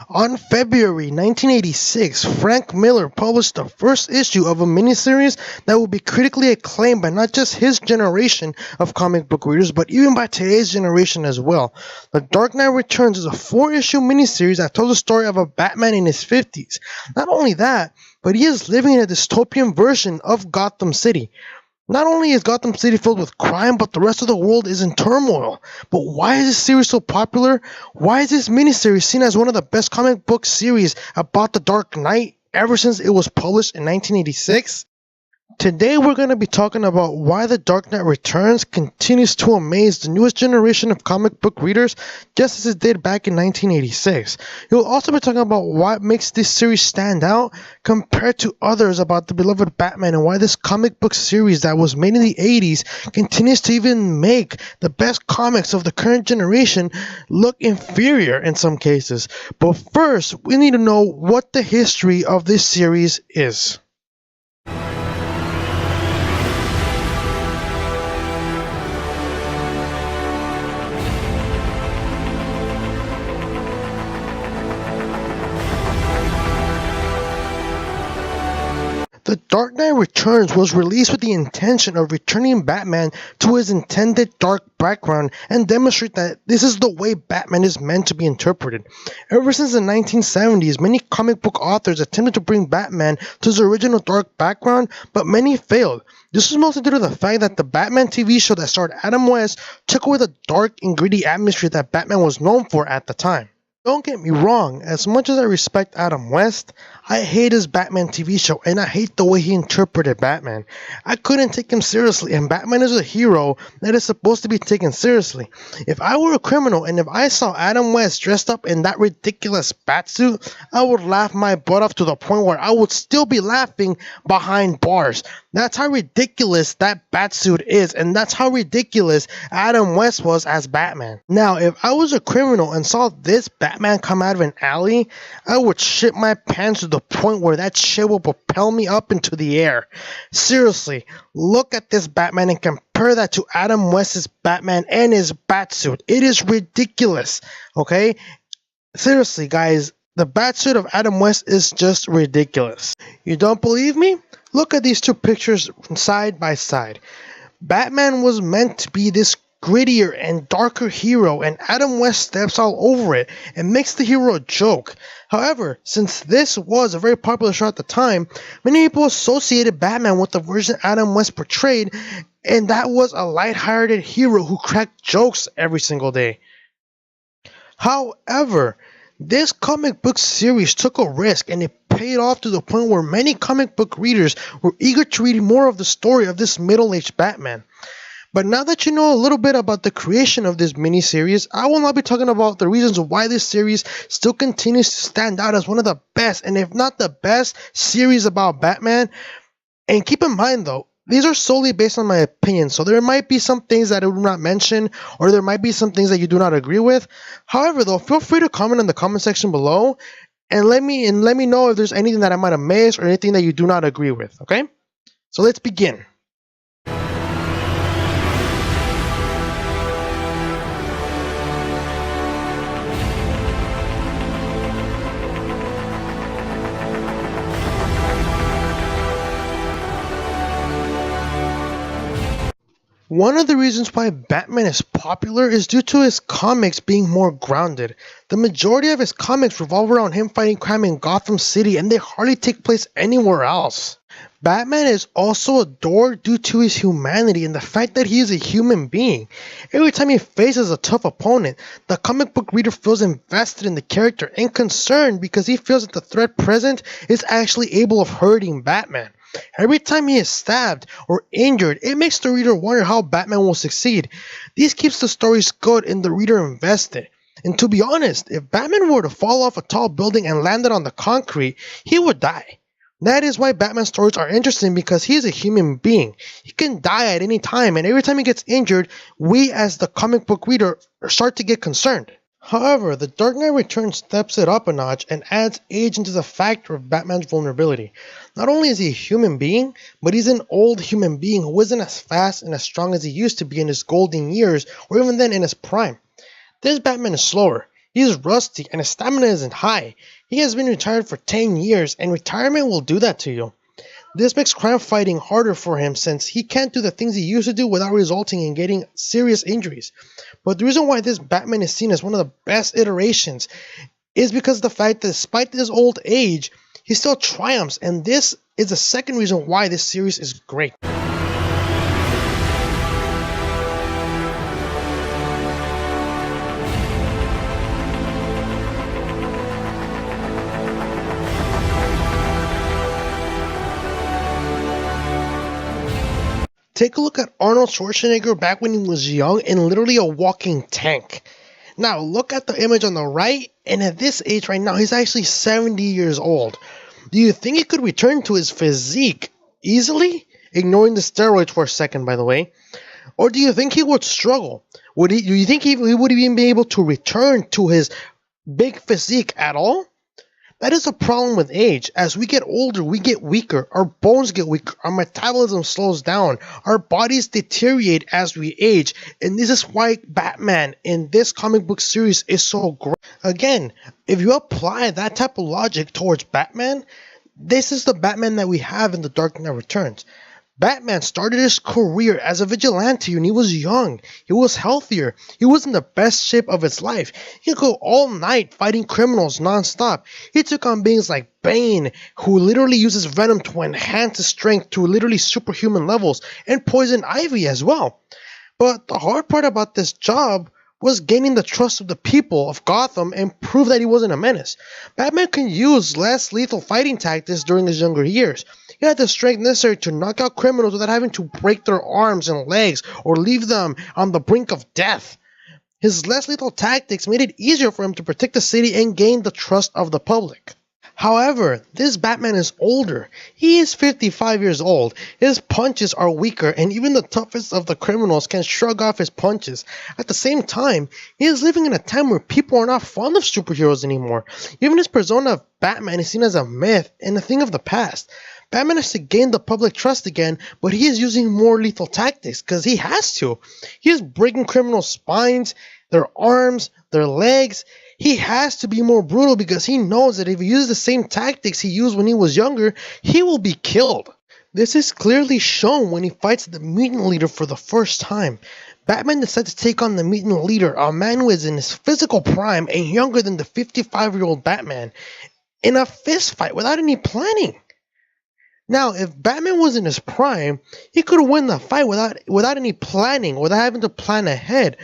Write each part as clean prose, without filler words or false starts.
On February 1986, Frank Miller published the first issue of a miniseries that would be critically acclaimed by not just his generation of comic book readers, but even by today's generation as well. The Dark Knight Returns is a four-issue miniseries that tells the story of a Batman in his 50s. Not only that, but he is living in a dystopian version of Gotham City. Not only is Gotham City filled with crime, but the rest of the world is in turmoil. But why is this series so popular? Why is this miniseries seen as one of the best comic book series about the Dark Knight ever since it was published in 1986? Today we're going to be talking about why The Dark Knight Returns continues to amaze the newest generation of comic book readers just as it did back in 1986. We'll also be talking about what makes this series stand out compared to others about the beloved Batman and why this comic book series that was made in the 80s continues to even make the best comics of the current generation look inferior in some cases. But first, we need to know what the history of this series is. The Dark Knight Returns was released with the intention of returning Batman to his intended dark background and demonstrate that this is the way Batman is meant to be interpreted. Ever since the 1970s, many comic book authors attempted to bring Batman to his original dark background, but many failed. This was mostly due to the fact that the Batman TV show that starred Adam West took away the dark and gritty atmosphere that Batman was known for at the time. Don't get me wrong, as much as I respect Adam West, I hate his Batman TV show and I hate the way he interpreted Batman. I couldn't take him seriously, and Batman is a hero that is supposed to be taken seriously. If I were a criminal and if I saw Adam West dressed up in that ridiculous batsuit, I would laugh my butt off to the point where I would still be laughing behind bars. That's how ridiculous that batsuit is, and that's how ridiculous Adam West was as Batman. Now, if I was a criminal and saw this Batman come out of an alley, I would shit my pants to the point where that shit will propel me up into the air. Seriously, look at this Batman and compare that to Adam West's Batman and his batsuit. It is ridiculous, okay? Seriously, guys, the batsuit of Adam West is just ridiculous. You don't believe me? Look at these two pictures side by side. Batman was meant to be this grittier and darker hero, and Adam West steps all over it and makes the hero a joke. However, since this was a very popular show at the time, many people associated Batman with the version Adam West portrayed, and that was a light-hearted hero who cracked jokes every single day. However, this comic book series took a risk and it paid off to the point where many comic book readers were eager to read more of the story of this middle-aged Batman. But now that you know a little bit about the creation of this miniseries, I will now be talking about the reasons why this series still continues to stand out as one of the best, and if not the best, series about Batman. And keep in mind though, these are solely based on my opinion, so there might be some things that I will not mention, or there might be some things that you do not agree with. However though, feel free to comment in the comment section below, and let me know if there's anything that I might have missed or anything that you do not agree with, okay? So let's begin. One of the reasons why Batman is popular is due to his comics being more grounded. The majority of his comics revolve around him fighting crime in Gotham City, and they hardly take place anywhere else. Batman is also adored due to his humanity and the fact that he is a human being. Every time he faces a tough opponent, the comic book reader feels invested in the character and concerned because he feels that the threat present is actually able of hurting Batman. Every time he is stabbed or injured, it makes the reader wonder how Batman will succeed. This keeps the stories good and the reader invested. And to be honest, if Batman were to fall off a tall building and landed on the concrete, he would die. That is why Batman stories are interesting, because he is a human being. He can die at any time, and every time he gets injured, we as the comic book reader start to get concerned. However, The Dark Knight Returns steps it up a notch and adds age into the factor of Batman's vulnerability. Not only is he a human being, but he's an old human being who isn't as fast and as strong as he used to be in his golden years, or even then in his prime. This Batman is slower. He's rusty and his stamina isn't high. He has been retired for 10 years and retirement will do that to you. This makes crime fighting harder for him since he can't do the things he used to do without resulting in getting serious injuries. But the reason why this Batman is seen as one of the best iterations is because of the fact that despite his old age, he still triumphs, and this is the second reason why this series is great. Take a look at Arnold Schwarzenegger back when he was young and literally a walking tank. Now look at the image on the right, and at this age right now, he's actually 70 years old. Do you think he could return to his physique easily? Ignoring the steroids for a second, by the way. Or do you think he would struggle? Do you think he would even be able to return to his big physique at all? That is a problem with age. As we get older, we get weaker. Our bones get weaker. Our metabolism slows down. Our bodies deteriorate as we age. And this is why Batman in this comic book series is so great. Again, if you apply that type of logic towards Batman, this is the Batman that we have in The Dark Knight Returns. Batman started his career as a vigilante when he was young. He was healthier. He was in the best shape of his life. He could go all night fighting criminals non-stop. He took on beings like Bane, who literally uses venom to enhance his strength to literally superhuman levels, and Poison Ivy as well. But the hard part about this job was gaining the trust of the people of Gotham and prove that he wasn't a menace. Batman can use less lethal fighting tactics during his younger years. He had the strength necessary to knock out criminals without having to break their arms and legs or leave them on the brink of death. His less lethal tactics made it easier for him to protect the city and gain the trust of the public. However, this Batman is older. He is 55 years old. His punches are weaker, and even the toughest of the criminals can shrug off his punches. At the same time, he is living in a time where people are not fond of superheroes anymore. Even his persona of Batman is seen as a myth and a thing of the past. Batman has to gain the public trust again, but he is using more lethal tactics because he has to. He is breaking criminals' spines, their arms, their legs. He has to be more brutal because he knows that if he uses the same tactics he used when he was younger, he will be killed. This is clearly shown when he fights the mutant leader for the first time. Batman decides to take on the mutant leader, a man who is in his physical prime and younger than the 55-year-old Batman, in a fist fight without any planning. Now, if Batman was in his prime, he could win the fight without any planning, without having to plan ahead.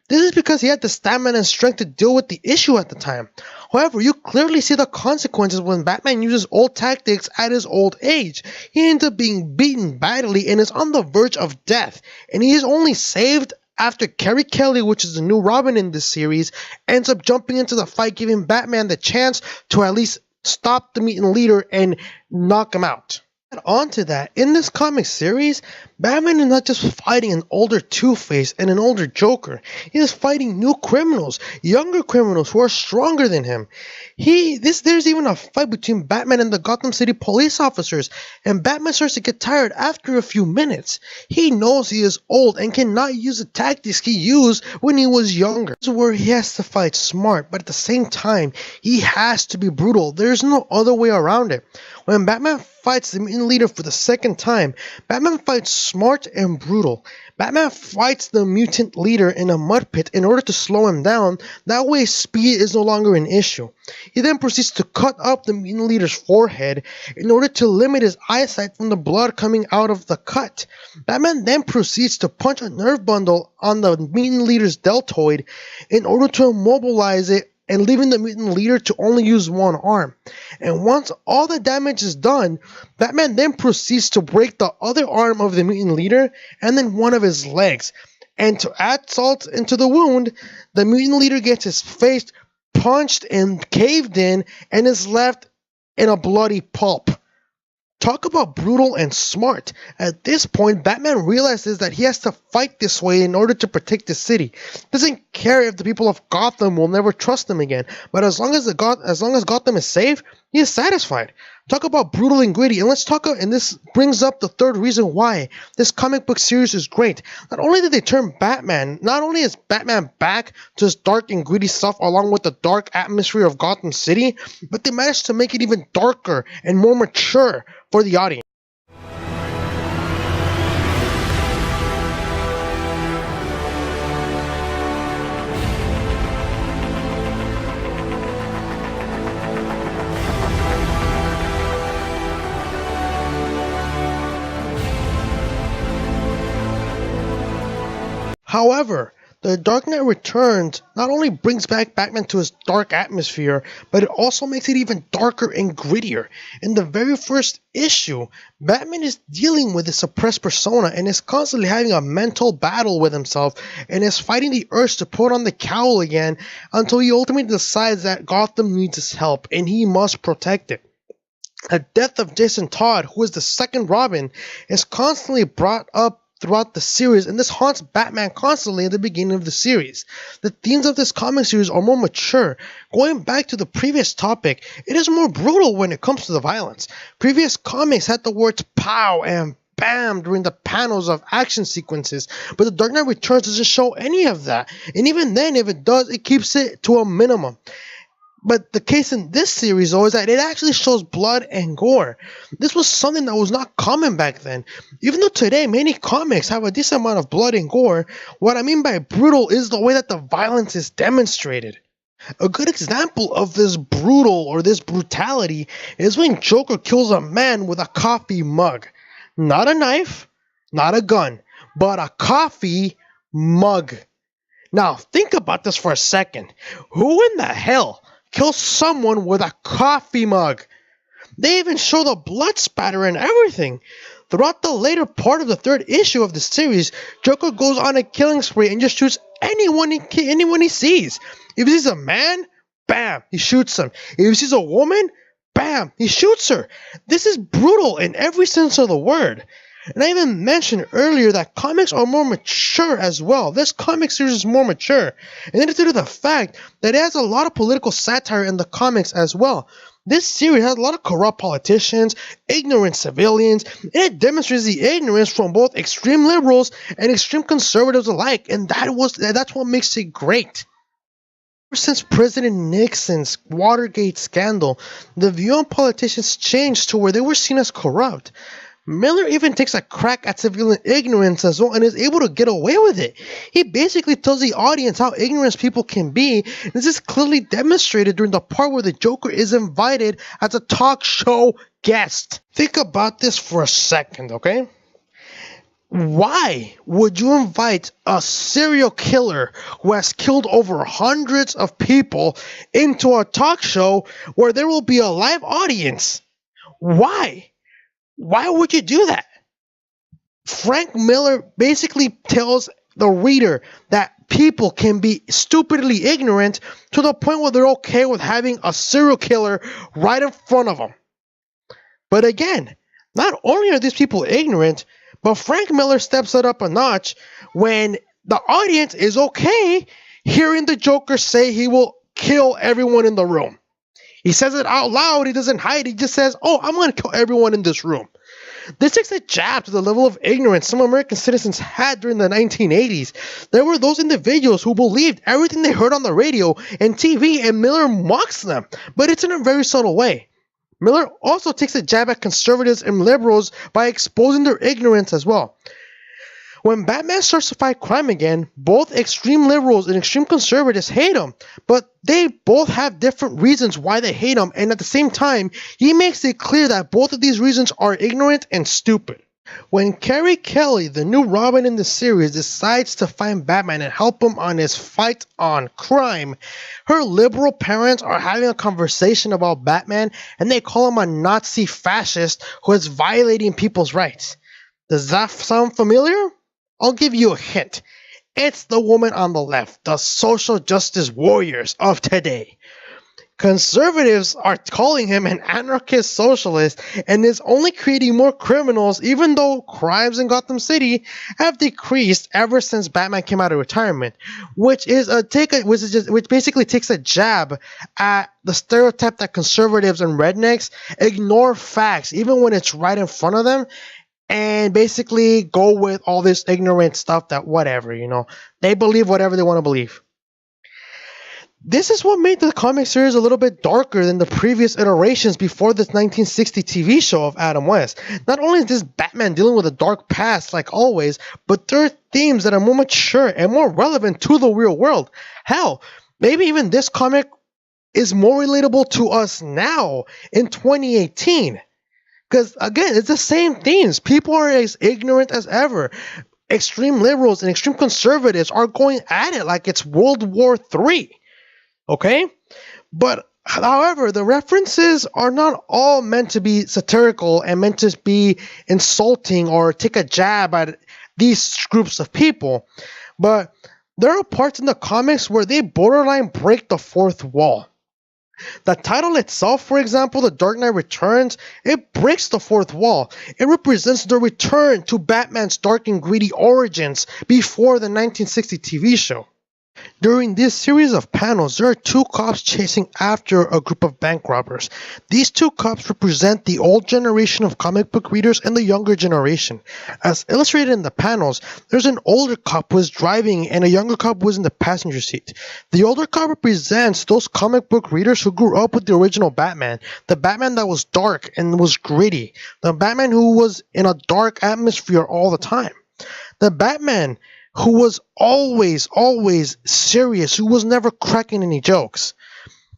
This is because he had the stamina and strength to deal with the issue at the time. However, you clearly see the consequences when Batman uses old tactics at his old age. He ends up being beaten badly and is on the verge of death. And he is only saved after Carrie Kelly, which is the new Robin in this series, ends up jumping into the fight, giving Batman the chance to at least stop the mutant leader and knock him out. On to that, in this comic series, Batman is not just fighting an older Two-Face and an older Joker. He is fighting new criminals, younger criminals who are stronger than him. There's even a fight between Batman and the Gotham City police officers, and Batman starts to get tired after a few minutes. He knows he is old and cannot use the tactics he used when he was younger. This is where he has to fight smart, but at the same time, he has to be brutal. There's no other way around it. When Batman fights the mutant leader for the second time, Batman fights smart and brutal. Batman fights the mutant leader in a mud pit in order to slow him down. That way speed is no longer an issue. He then proceeds to cut up the mutant leader's forehead in order to limit his eyesight from the blood coming out of the cut. Batman then proceeds to punch a nerve bundle on the mutant leader's deltoid in order to immobilize it and leaving the mutant leader to only use one arm. And once all the damage is done, Batman then proceeds to break the other arm of the mutant leader and then one of his legs. And to add salt into the wound, the mutant leader gets his face punched and caved in and is left in a bloody pulp. Talk about brutal and smart. At this point, Batman realizes that he has to fight this way in order to protect the city. Doesn't care if the people of Gotham will never trust him again, but as long as Gotham is safe, he is satisfied. Talk about brutal and gritty, and and this brings up the third reason why this comic book series is great. Not only did they turn Batman, not only is Batman back to his dark and gritty stuff along with the dark atmosphere of Gotham City, but they managed to make it even darker and more mature for the audience. However, The Dark Knight Returns not only brings back Batman to his dark atmosphere, but it also makes it even darker and grittier. In the very first issue, Batman is dealing with his suppressed persona and is constantly having a mental battle with himself and is fighting the urge to put on the cowl again until he ultimately decides that Gotham needs his help and he must protect it. The death of Jason Todd, who is the second Robin, is constantly brought up throughout the series, and this haunts Batman constantly at the beginning of the series. The themes of this comic series are more mature. Going back to the previous topic, it is more brutal when it comes to the violence. Previous comics had the words pow and bam during the panels of action sequences, but The Dark Knight Returns doesn't show any of that, and even then, if it does, it keeps it to a minimum. But the case in this series, though, is that it actually shows blood and gore. This was something that was not common back then. Even though today many comics have a decent amount of blood and gore, what I mean by brutal is the way that the violence is demonstrated. A good example of this brutal or this brutality is when Joker kills a man with a coffee mug. Not a knife, not a gun, but a coffee mug. Now, think about this for a second. Who in the hell kills someone with a coffee mug? They even show the blood spatter and everything. Throughout the later part of the third issue of the series, Joker goes on a killing spree and just shoots anyone he sees. If he sees a man, bam, he shoots him. If he sees a woman, bam, he shoots her. This is brutal in every sense of the word. And I even mentioned earlier that comics are more mature as well. This comic series is more mature. And then it's due to the fact that it has a lot of political satire in the comics as well. This series has a lot of corrupt politicians, ignorant civilians, and it demonstrates the ignorance from both extreme liberals and extreme conservatives alike. And that's what makes it great. Ever since President Nixon's Watergate scandal, the view on politicians changed to where they were seen as corrupt. Miller even takes a crack at civilian ignorance as well and is able to get away with it. He basically tells the audience how ignorant people can be, and this is clearly demonstrated during the part where the Joker is invited as a talk show guest. Think about this for a second, okay? Why would you invite a serial killer who has killed over hundreds of people into a talk show where there will be a live audience? Why? Why would you do that? Frank Miller basically tells the reader that people can be stupidly ignorant to the point where they're okay with having a serial killer right in front of them. But again, not only are these people ignorant, but Frank Miller steps it up a notch when the audience is okay hearing the Joker say he will kill everyone in the room. He says it out loud. He doesn't hide. He just says, oh, I'm going to kill everyone in this room. This takes a jab to the level of ignorance some American citizens had during the 1980s. There were those individuals who believed everything they heard on the radio and TV, and Miller mocks them, but it's in a very subtle way. Miller also takes a jab at conservatives and liberals by exposing their ignorance as well. When Batman starts to fight crime again, both extreme liberals and extreme conservatives hate him, but they both have different reasons why they hate him, and at the same time, he makes it clear that both of these reasons are ignorant and stupid. When Carrie Kelly, the new Robin in the series, decides to find Batman and help him on his fight on crime, her liberal parents are having a conversation about Batman, and they call him a Nazi fascist who is violating people's rights. Does that sound familiar? I'll give you a hint. It's the woman on the left, the social justice warriors of today. Conservatives are calling him an anarchist socialist and is only creating more criminals, even though crimes in Gotham City have decreased ever since Batman came out of retirement, which basically takes a jab at the stereotype that conservatives and rednecks ignore facts even when it's right in front of them, and basically go with all this ignorant stuff that whatever, they believe whatever they want to believe. This is what made the comic series a little bit darker than the previous iterations before this 1960 TV show of Adam West. Not only is this Batman dealing with a dark past like always, but there are themes that are more mature and more relevant to the real world. Hell, maybe even this comic is more relatable to us now in 2018. Because again, it's the same themes. People are as ignorant as ever. Extreme liberals and extreme conservatives are going at it like it's World War III. Okay? But however, the references are not all meant to be satirical and meant to be insulting or take a jab at these groups of people. But there are parts in the comics where they borderline break the fourth wall. The title itself, for example, The Dark Knight Returns, it breaks the fourth wall. It represents the return to Batman's dark and greedy origins before the 1960 TV show. During this series of panels, there are two cops chasing after a group of bank robbers. These two cops represent the old generation of comic book readers and the younger generation. As illustrated in the panels, there's an older cop who is driving and a younger cop who is in the passenger seat. The older cop represents those comic book readers who grew up with the original Batman, the Batman that was dark and was gritty, the Batman who was in a dark atmosphere all the time, the Batman who was always serious, who was never cracking any jokes.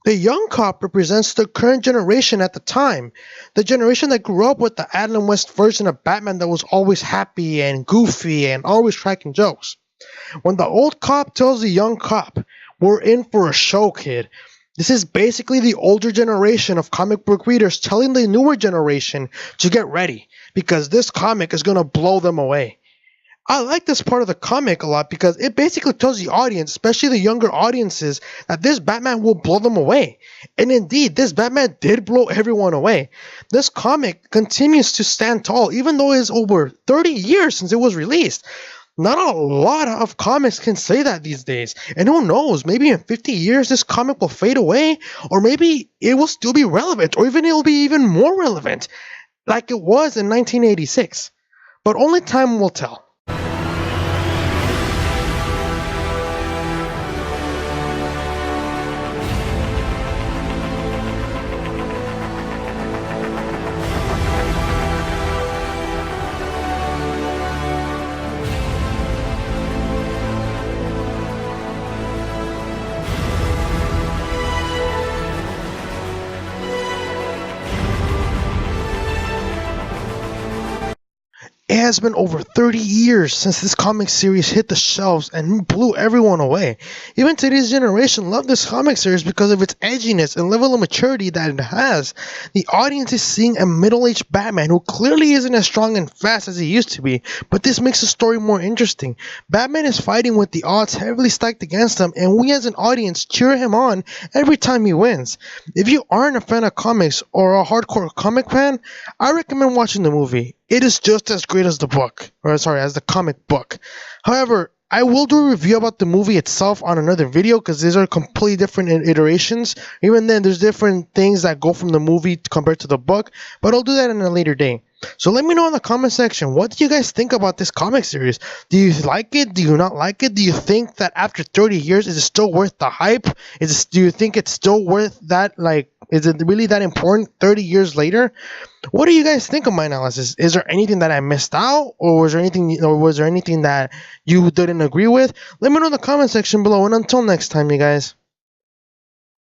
The young cop represents the current generation at the time, the generation that grew up with the Adam West version of Batman that was always happy and goofy and always cracking jokes. When the old cop tells the young cop, "We're in for a show, kid," this is basically the older generation of comic book readers telling the newer generation to get ready, because this comic is going to blow them away. I like this part of the comic a lot because it basically tells the audience, especially the younger audiences, that this Batman will blow them away. And indeed, this Batman did blow everyone away. This comic continues to stand tall, even though it's over 30 years since it was released. Not a lot of comics can say that these days. And who knows, maybe in 50 years this comic will fade away, or maybe it will still be relevant, or even it will be even more relevant, like it was in 1986. But only time will tell. It has been over 30 years since this comic series hit the shelves and blew everyone away. Even today's generation love this comic series because of its edginess and level of maturity that it has. The audience is seeing a middle-aged Batman who clearly isn't as strong and fast as he used to be, but this makes the story more interesting. Batman is fighting with the odds heavily stacked against him, and we as an audience cheer him on every time he wins. If you aren't a fan of comics or a hardcore comic fan, I recommend watching the movie. It is just as great as the comic book. However, I will do a review about the movie itself on another video because these are completely different iterations. Even then, there's different things that go from the movie compared to the book, but I'll do that in a later day. So let me know in the comment section, what do you guys think about this comic series? Do you like it? Do you not like it? Do you think that after 30 years, is it still worth the hype? Do you think it's still worth that, is it really that important 30 years later? What do you guys think of my analysis? Is there anything that I missed out, or was there anything that you didn't agree with? Let me know in the comment section below, and until next time, you guys.